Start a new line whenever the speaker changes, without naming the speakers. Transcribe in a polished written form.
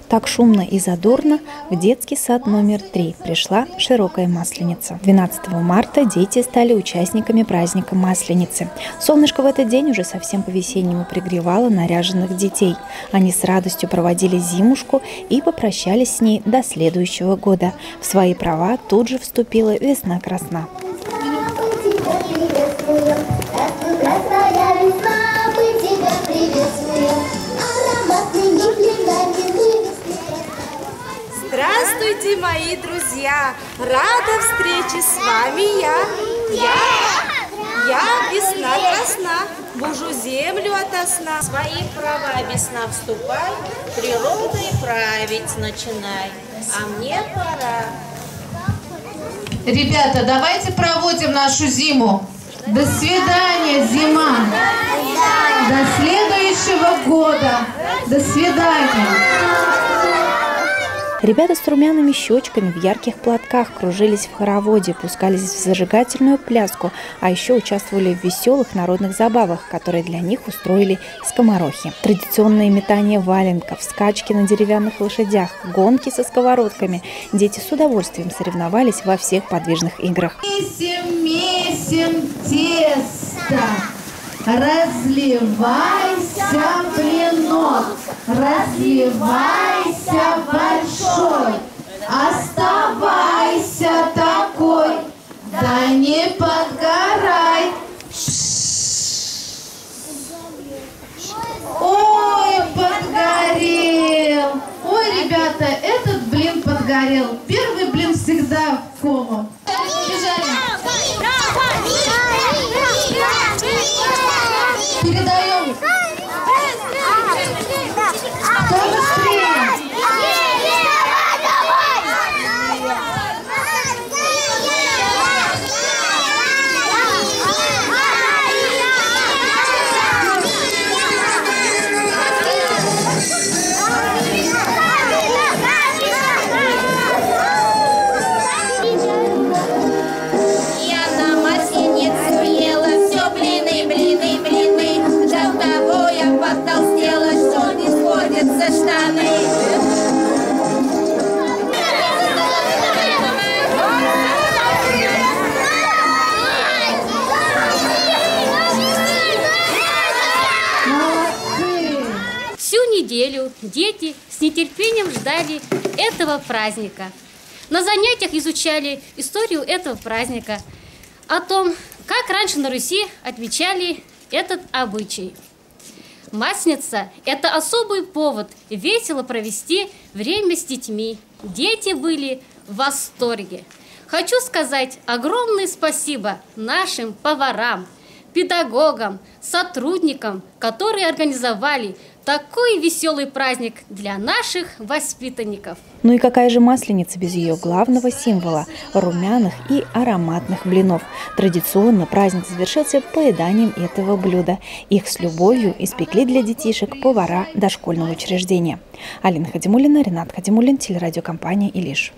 Так шумно и задорно в детский сад номер 3 пришла широкая Масленица. 12 марта дети стали участниками праздника Масленицы. Солнышко в этот день уже совсем по-весеннему пригревало наряженных детей. Они с радостью проводили зимушку и попрощались с ней до следующего года. В свои права тут же вступила весна-красна.
Здравствуйте, мои друзья! Рада встрече с вами я весна-красна, бужу землю ото сна.
Свои права весна вступай, природой править начинай, а мне пора.
Ребята, давайте проводим нашу зиму. До свидания, зима. До следующего года. До свидания.
Ребята с румяными щечками в ярких платках кружились в хороводе, пускались в зажигательную пляску, а еще участвовали в веселых народных забавах, которые для них устроили скоморохи. Традиционные метания валенков, скачки на деревянных лошадях, гонки со сковородками. Дети с удовольствием соревновались во всех подвижных играх.
Месим тесто, разливайся, блинок, разливайся большой, оставайся такой, да не подгорай. Ой, подгорел. Ой, ребята, этот блин подгорел. Первый блин всегда комом. Передаем. Кто быстрее?
Всю неделю дети с нетерпением ждали этого праздника. На занятиях изучали историю этого праздника, о том, как раньше на Руси отмечали этот обычай. Масленица – это особый повод весело провести время с детьми. Дети были в восторге. Хочу сказать огромное спасибо нашим поварам, педагогам, сотрудникам, которые организовали такой веселый праздник для наших воспитанников.
Ну и какая же Масленица без ее главного символа – румяных и ароматных блинов. Традиционно праздник завершился поеданием этого блюда. Их с любовью испекли для детишек повара дошкольного учреждения. Алина Хадимуллина, Ренат Хадимуллин, телерадиокомпания «Илиш».